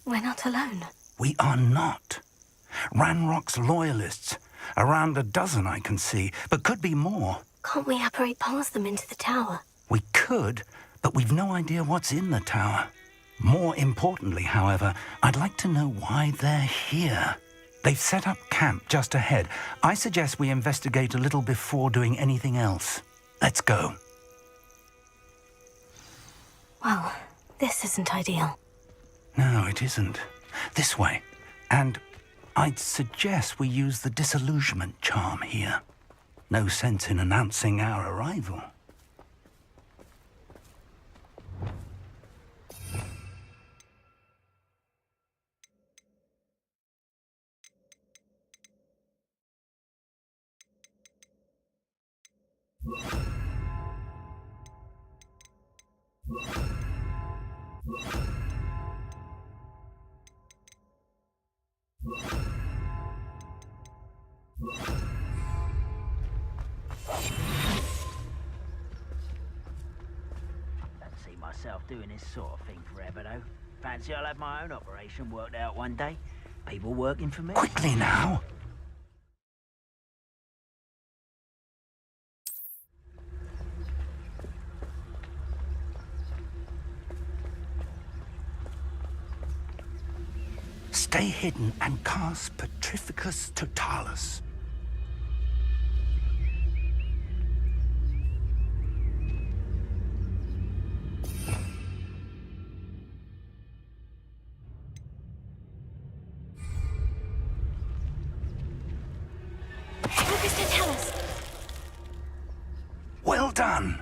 We're not alone. We are not. Ranrock's loyalists. Around a dozen I can see, but could be more. Can't we apparate past them into the tower? We could, but we've no idea what's in the tower. More importantly, however, I'd like to know why they're here. They've set up camp just ahead. I suggest we investigate a little before doing anything else. Let's go. Well, this isn't ideal. No, it isn't. This way. And I'd suggest we use the disillusionment charm here. No sense in announcing our arrival. Myself doing this sort of thing forever, though. Fancy I'll have my own operation worked out one day. People working for me. Quickly now! Stay hidden and cast Petrificus Totalis. Well done.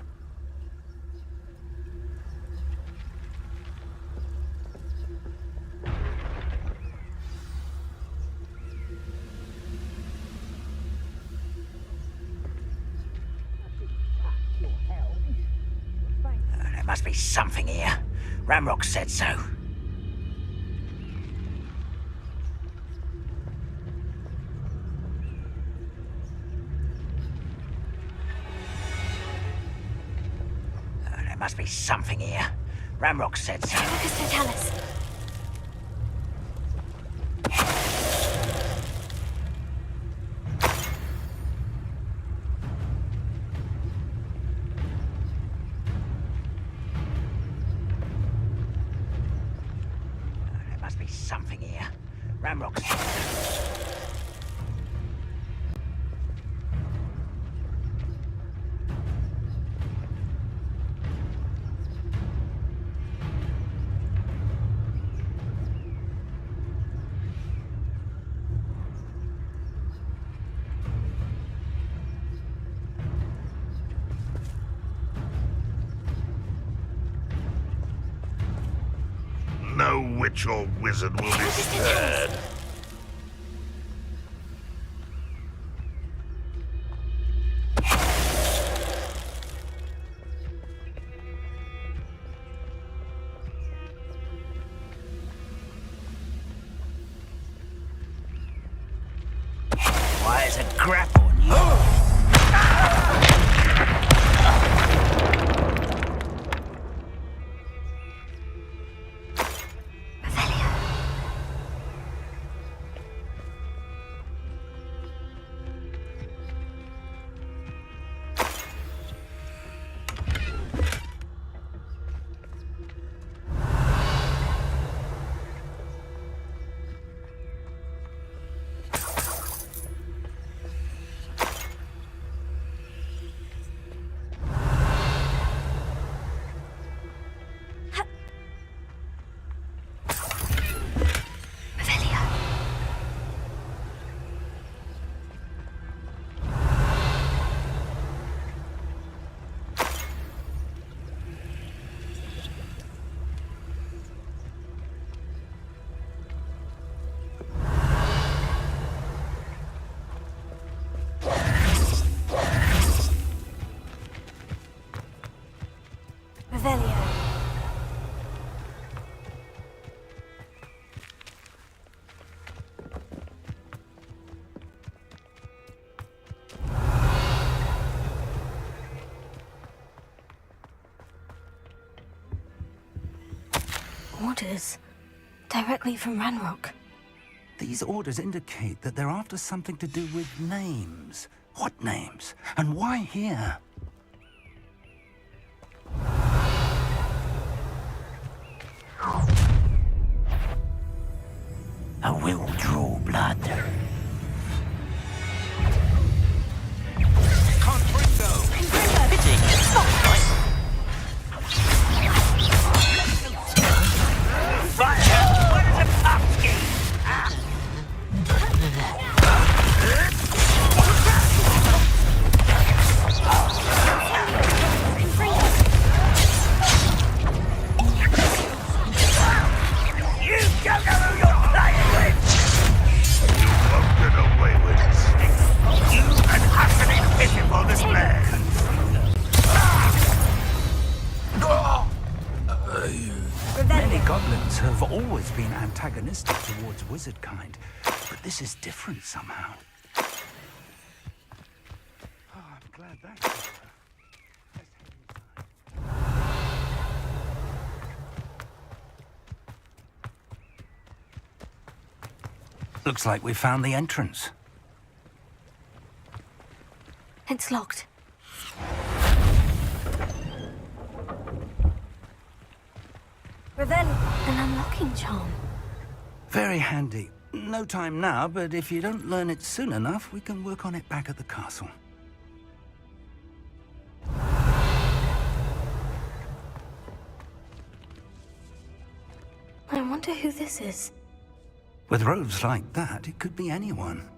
There must be something here. Ramrock said so. There must be something here. Ramrock said so. Focus Totalis. There must be something here. Ramrock said so. No witch or wizard will be spared. Why is a grapple on you? Orders. Directly from Ranrock. These orders indicate that they're after something to do with names. What names? And why here? I will draw blood. Goblins have always been antagonistic towards wizard kind, but this is different somehow. Oh, I'm glad that's over. Let's head inside. Looks like we found the entrance. It's locked. Revel, an unlocking charm. Very handy. No time now, but if you don't learn it soon enough, we can work on it back at the castle. I wonder who this is. With robes like that, it could be anyone.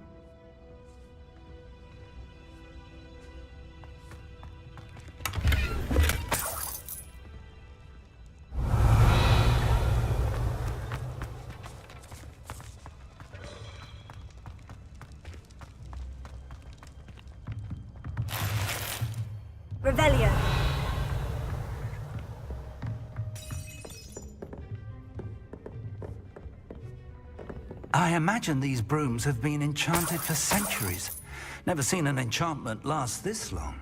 Revelio. I imagine these brooms have been enchanted for centuries. Never seen an enchantment last this long.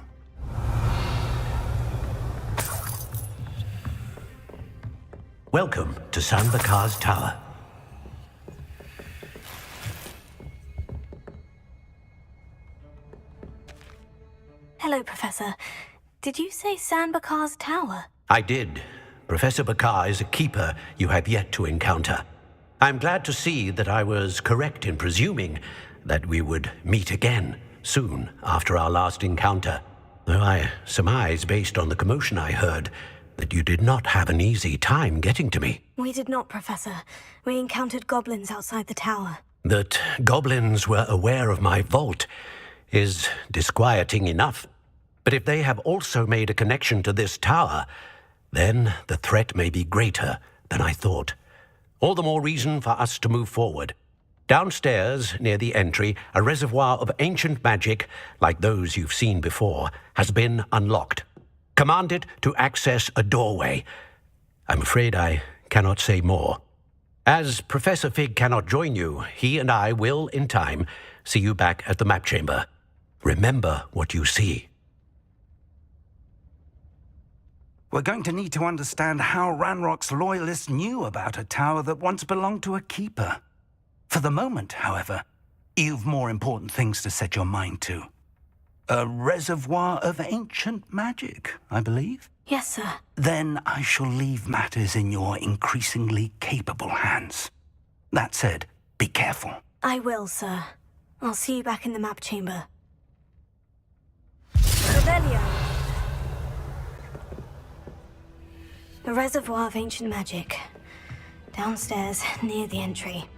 Welcome to Sanbakar's Tower. Hello, Professor. Did you say Sanbakar's Tower? I did. Professor Bakar is a keeper you have yet to encounter. I'm glad to see that I was correct in presuming that we would meet again soon after our last encounter. Though I surmise, based on the commotion I heard, that you did not have an easy time getting to me. We did not, Professor. We encountered goblins outside the tower. That goblins were aware of my vault is disquieting enough. But if they have also made a connection to this tower, then the threat may be greater than I thought. All the more reason for us to move forward. Downstairs, near the entry, a reservoir of ancient magic, like those you've seen before, has been unlocked. Commanded to access a doorway. I'm afraid I cannot say more. As Professor Fig cannot join you, he and I will, in time, see you back at the map chamber. Remember what you see. We're going to need to understand how Ranrock's loyalists knew about a tower that once belonged to a keeper. For the moment, however, you've more important things to set your mind to. A reservoir of ancient magic, I believe? Yes, sir. Then I shall leave matters in your increasingly capable hands. That said, be careful. I will, sir. I'll see you back in the map chamber. Revelio. A reservoir of ancient magic. Downstairs, near the entry.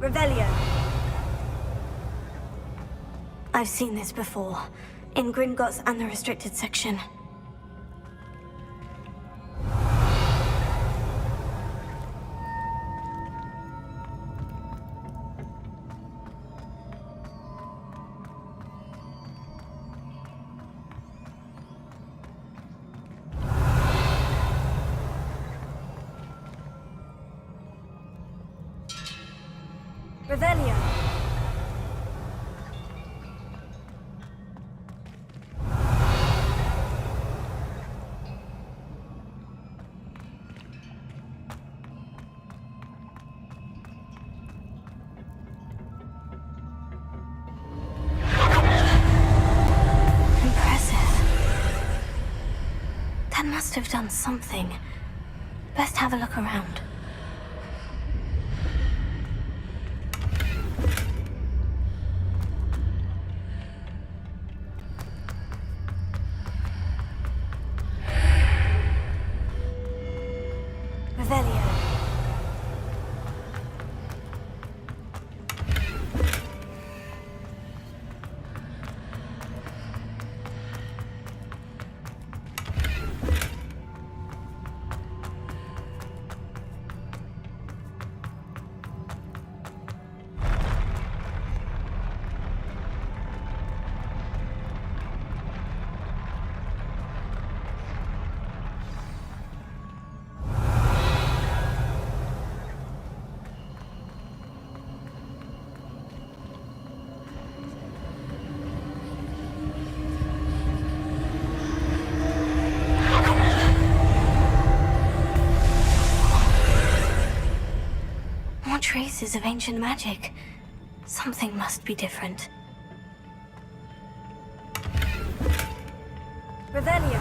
Revelio. I've seen this before, in Gringotts and the restricted section. Revelio. That must have done something. Best have a look around. Revelio. More traces of ancient magic. Something must be different. Revelio.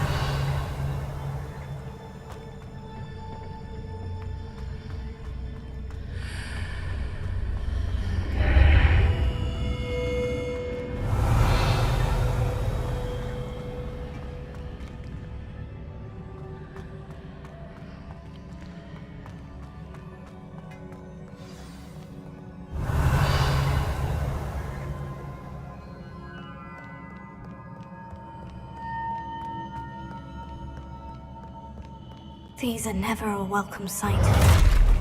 These are never a welcome sight.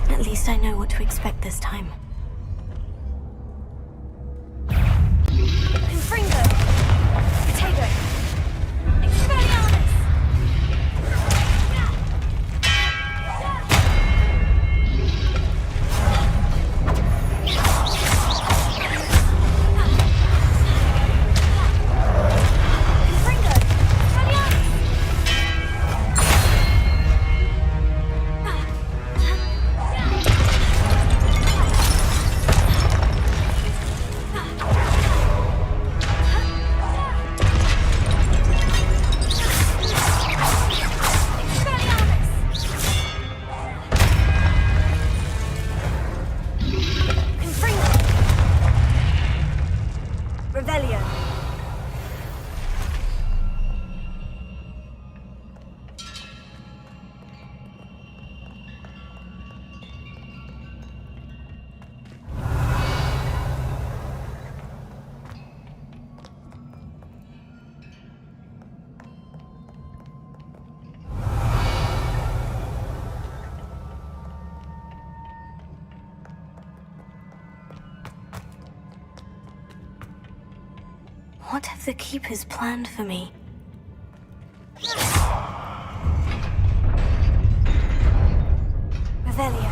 At least I know what to expect this time. Confringo! Potato! Expelliarmus! Confringo! Expelliarmus! Revelio. What have the Keepers planned for me? Revelio.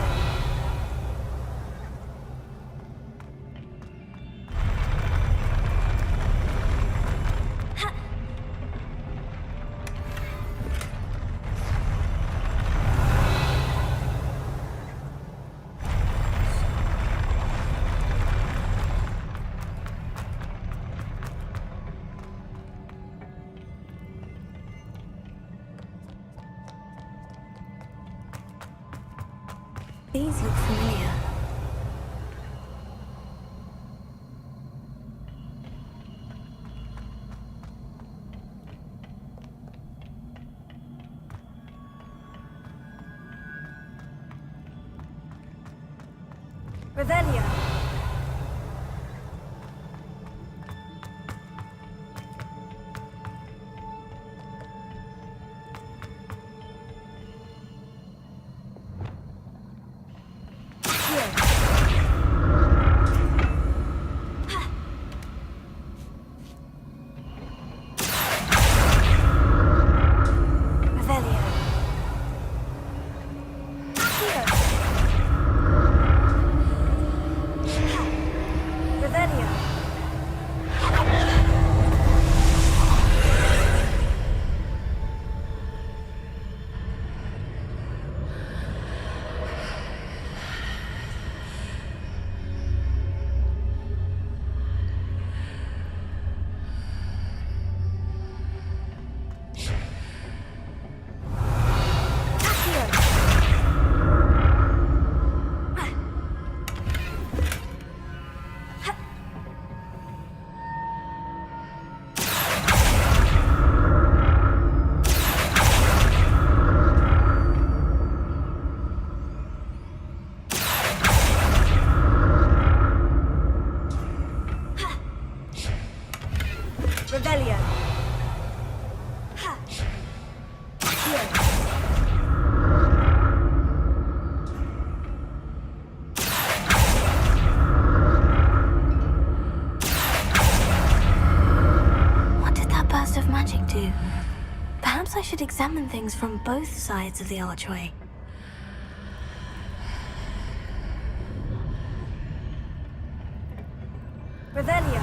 These look familiar. Revelio. Revelio. Ha. Here. What did that burst of magic do? Perhaps I should examine things from both sides of the archway. Revelio.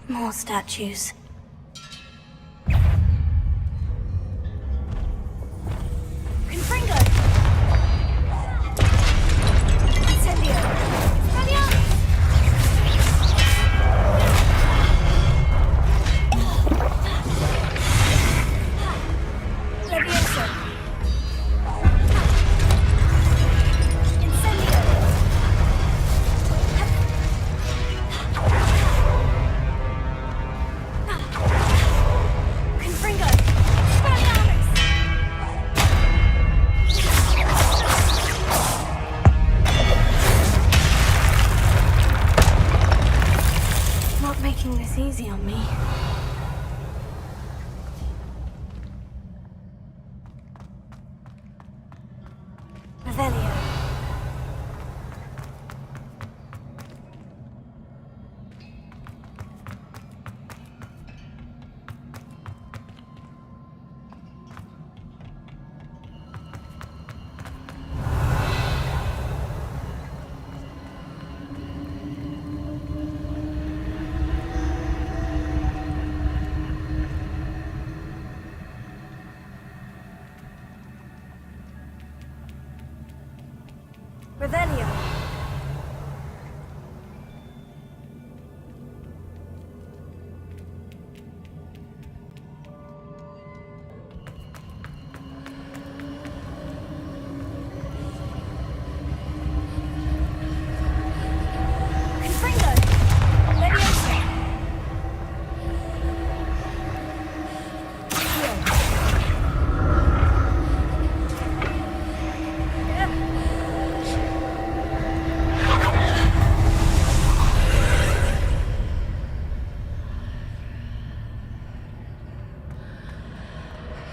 More statues. Confringo! Incendio! Levioso! Incendio! Confringo! Not making this easy on me. Revelio. Revelio. Confringo. Levioso.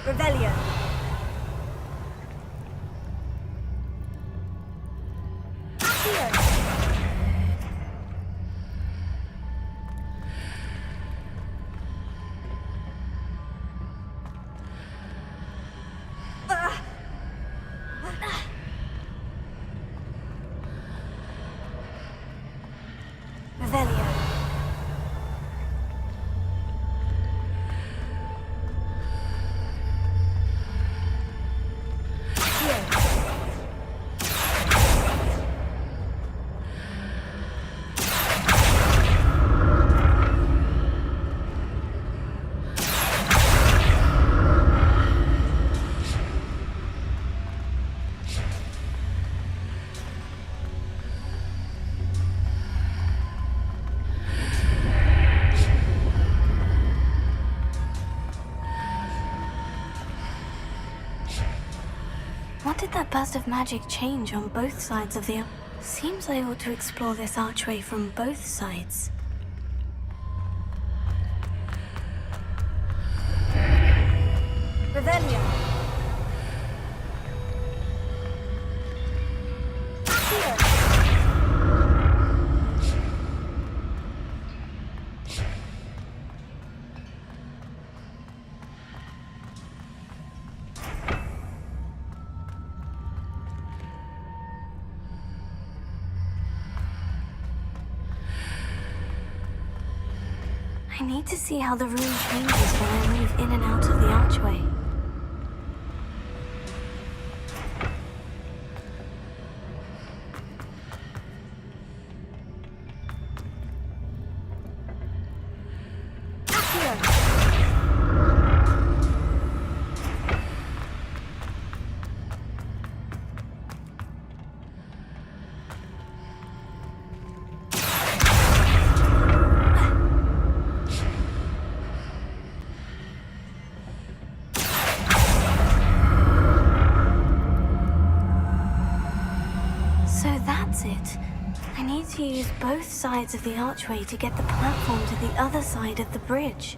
Revelio. Revelio. that burst of magic change on both sides of the... Seems I ought to explore this archway from both sides. Revelio. I need to see how the room changes when I move in and out of the archway. It. I need to use both sides of the archway to get the platform to the other side of the bridge.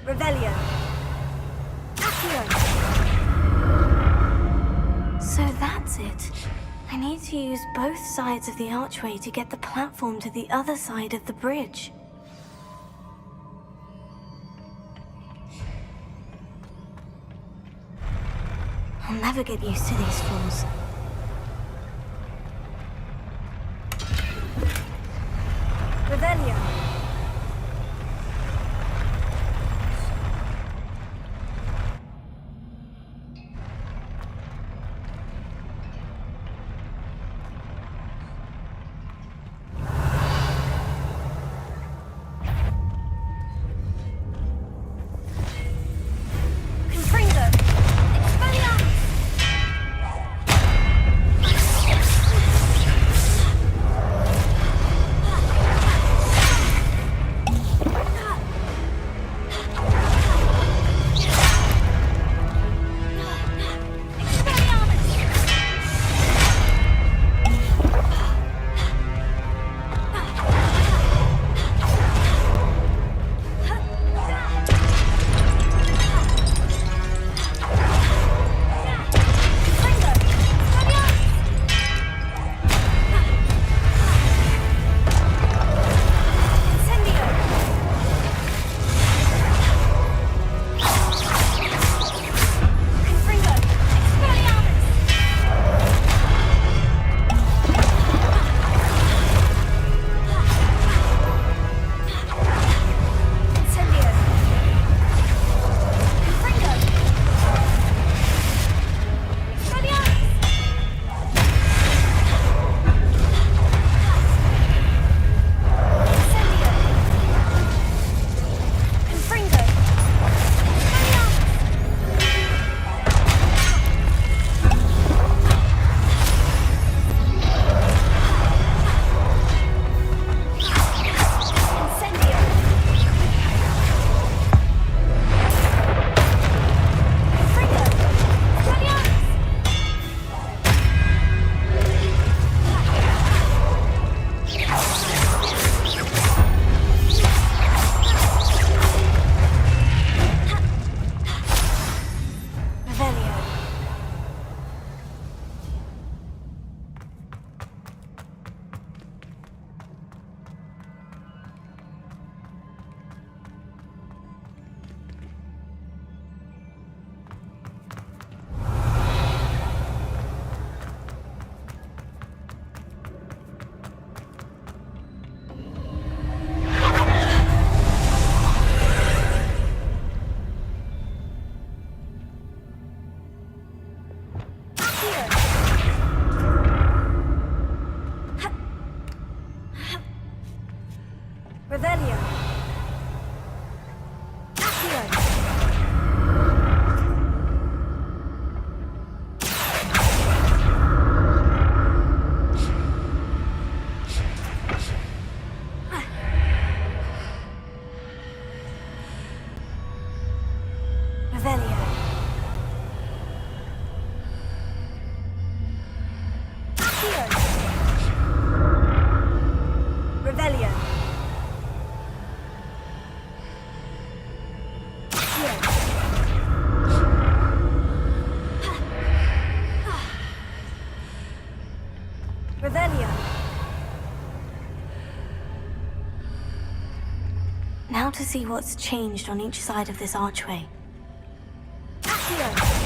Revelio. So that's it. I need to use both sides of the archway to get the platform to the other side of the bridge. I'll never get used to these floors. Revelio. Revelio. Accio. Revelio. Accio. Revelio. Revelio. Now to see what's changed on each side of this archway. Accio.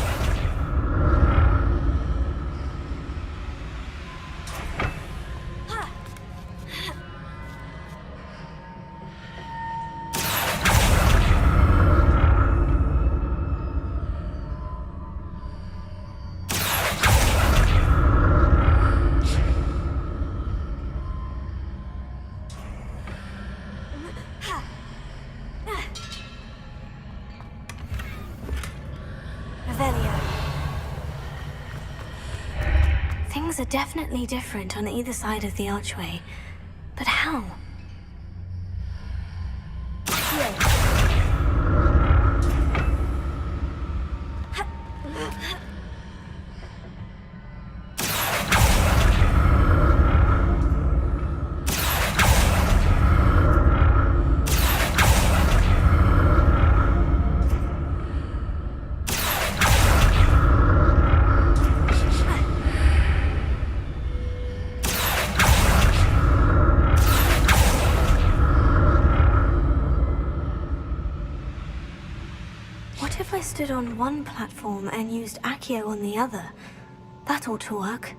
Revelio. Things are definitely different on either side of the archway. But how? What if I stood on one platform and used Accio on the other? That ought to work.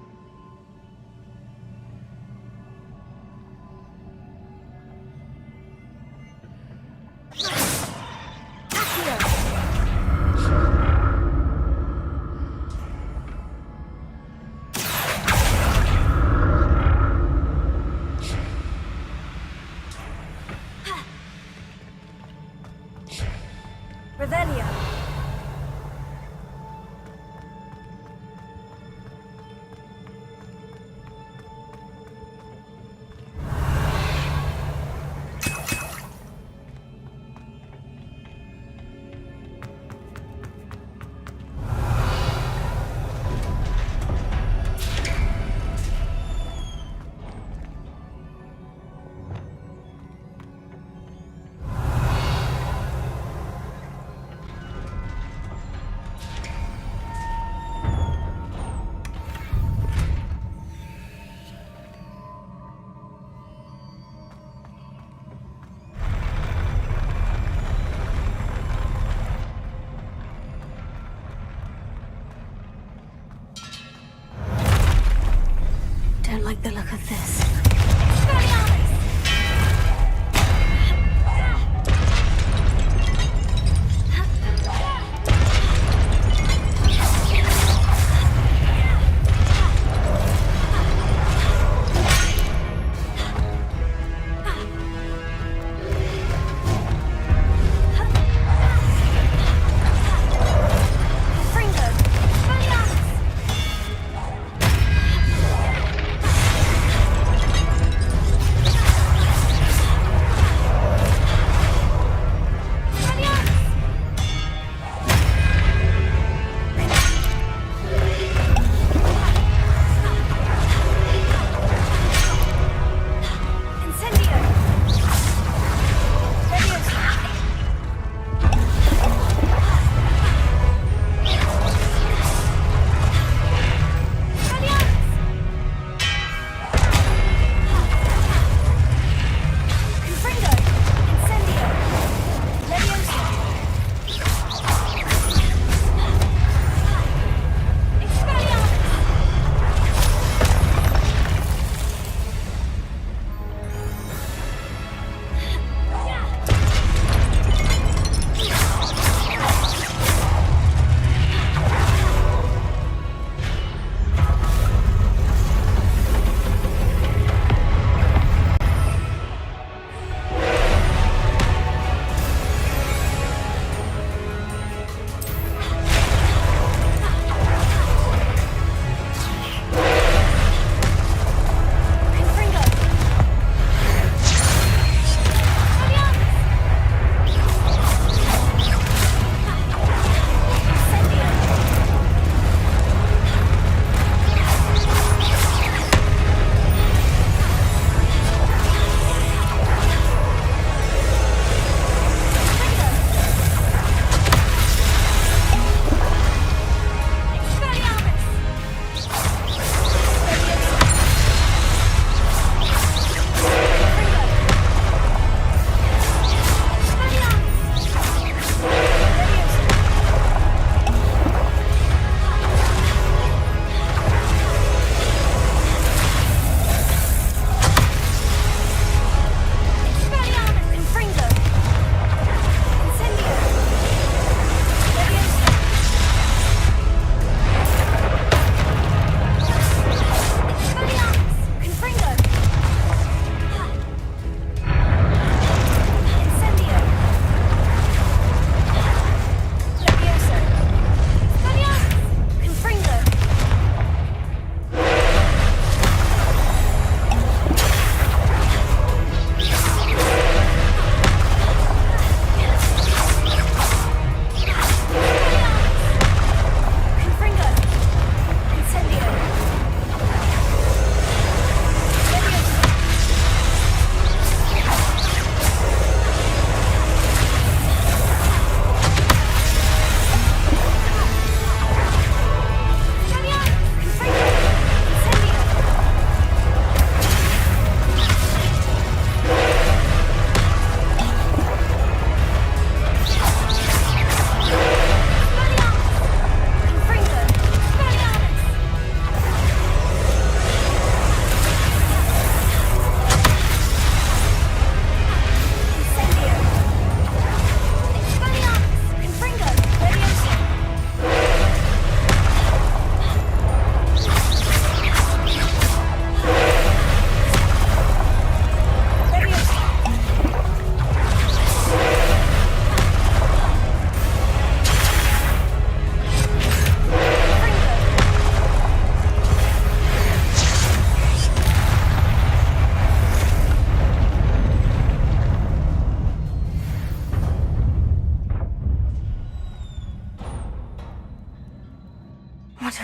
Revelio.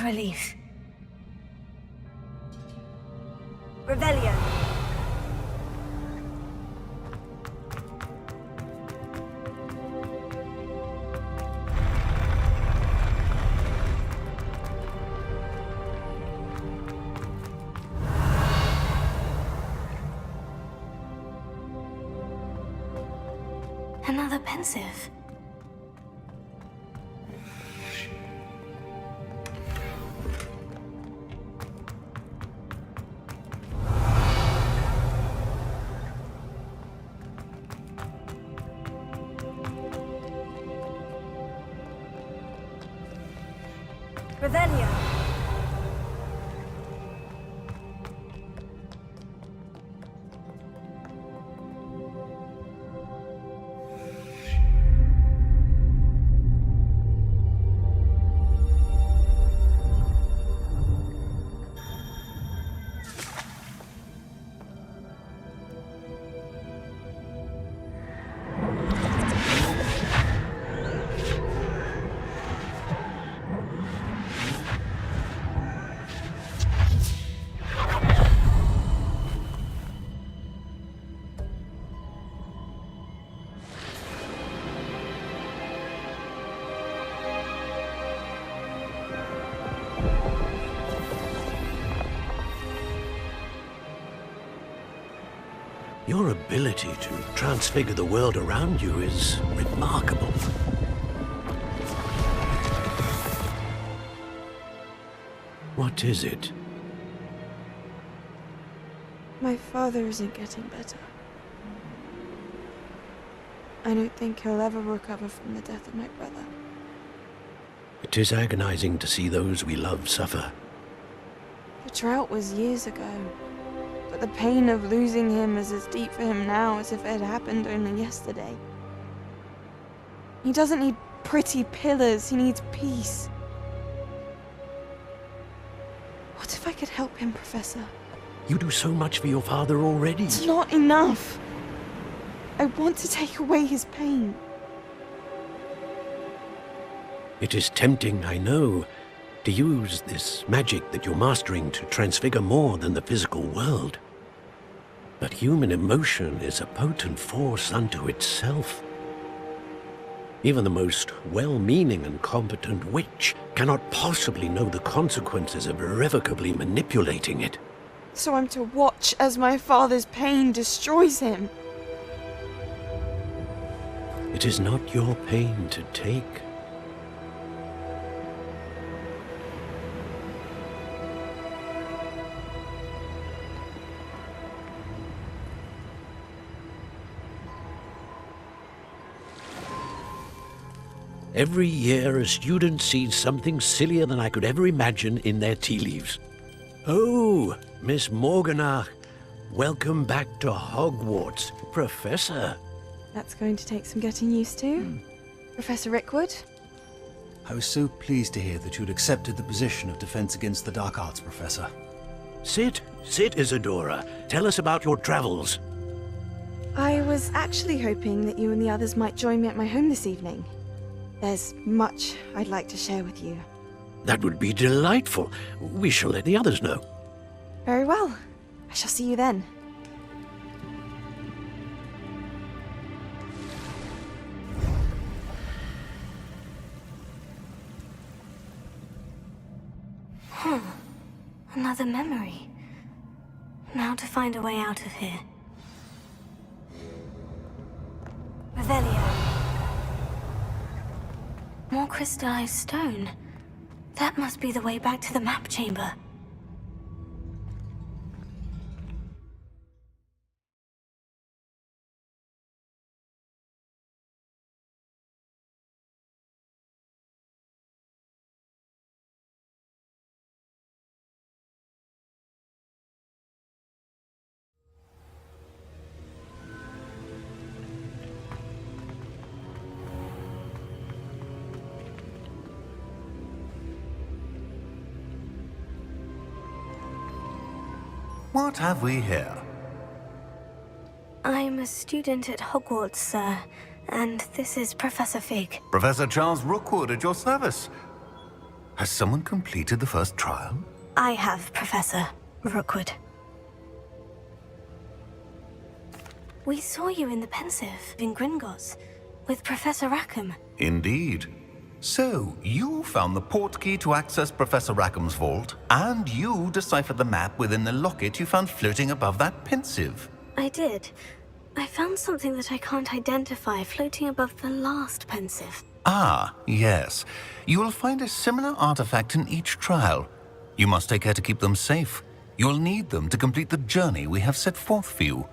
relief. Revelio. Another pensive. Revelio. Your ability to transfigure the world around you is remarkable. What is it? My father isn't getting better. I don't think he'll ever recover from the death of my brother. It is agonizing to see those we love suffer. The drought was years ago, but the pain of losing him is as deep for him now as if it had happened only yesterday. He doesn't need pretty pillars, he needs peace. What if I could help him, Professor? You do so much for your father already. It's not enough. I want to take away his pain. It is tempting, I know, to use this magic that you're mastering to transfigure more than the physical world. But human emotion is a potent force unto itself. Even the most well-meaning and competent witch cannot possibly know the consequences of irrevocably manipulating it. So I'm to watch as my father's pain destroys him. It is not your pain to take. Every year, a student sees something sillier than I could ever imagine in their tea leaves. Oh, Miss Morganach, welcome back to Hogwarts, Professor. That's going to take some getting used to. Professor Rickwood? I was so pleased to hear that you'd accepted the position of Defense Against the Dark Arts, Professor. Sit, Isadora. Tell us about your travels. I was actually hoping that you and the others might join me at my home this evening. There's much I'd like to share with you. That would be delightful. We shall let the others know. Very well. I shall see you then. Another memory. Now to find a way out of here. Revelio. More crystallized stone. That must be the way back to the map chamber. What have we here? I'm a student at Hogwarts, sir, and this is Professor Fig. Professor Charles Rookwood at your service. Has someone completed the first trial? I have, Professor Rookwood. We saw you in the Pensive in Gringotts with Professor Rackham. Indeed. So, you found the portkey to access Professor Rackham's vault, and you deciphered the map within the locket you found floating above that Pensive. I did. I found something that I can't identify floating above the last Pensive. Ah, yes. You will find a similar artifact in each trial. You must take care to keep them safe. You will need them to complete the journey we have set forth for you.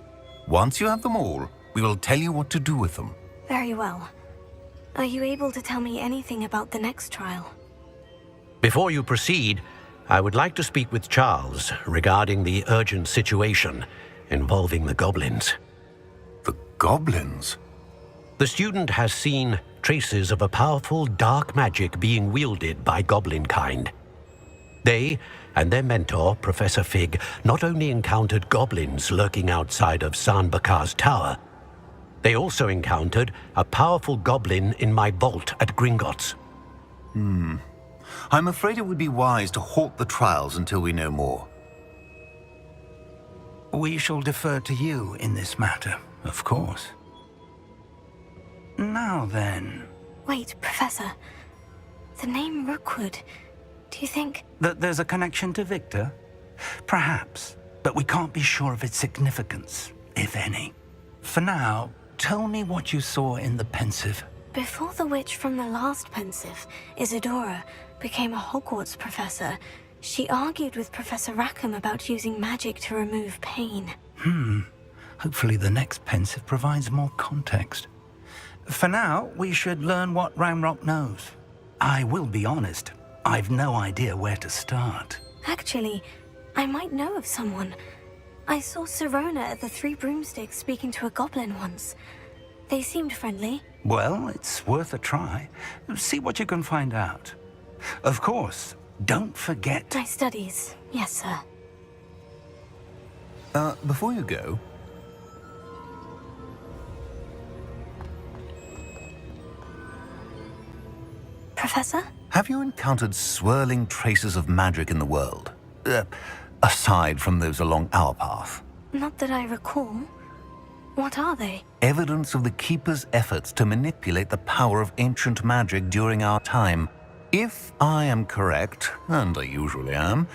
Once you have them all, we will tell you what to do with them. Very well. Are you able to tell me anything about the next trial? Before you proceed, I would like to speak with Charles regarding the urgent situation involving the goblins. The goblins? The student has seen traces of a powerful dark magic being wielded by goblin kind. They and their mentor, Professor Fig, not only encountered goblins lurking outside of Sanbakar's tower, they also encountered a powerful goblin in my vault at Gringotts. I'm afraid it would be wise to halt the trials until we know more. We shall defer to you in this matter, of course. Now then... Wait, Professor. The name Rookwood. Do you think... That there's a connection to Victor? Perhaps, but we can't be sure of its significance, if any. For now, tell me what you saw in the Pensive. Before the witch from the last Pensive, Isadora, became a Hogwarts professor, she argued with Professor Rackham about using magic to remove pain. Hopefully the next Pensive provides more context. For now, we should learn what Ramrock knows. I will be honest, I've no idea where to start. Actually, I might know of someone. I saw Sirona at the Three Broomsticks speaking to a goblin once. They seemed friendly. Well, it's worth a try. See what you can find out. Of course, don't forget... My studies, yes, sir. Before you go, Professor? have you encountered swirling traces of magic in the world? Aside from those along our path. Not that I recall. What are they? Evidence of the Keeper's efforts to manipulate the power of ancient magic during our time. If I am correct, and I usually am,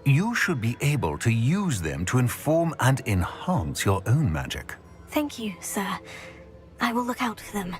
you should be able to use them to inform and enhance your own magic. Thank you, sir. I will look out for them.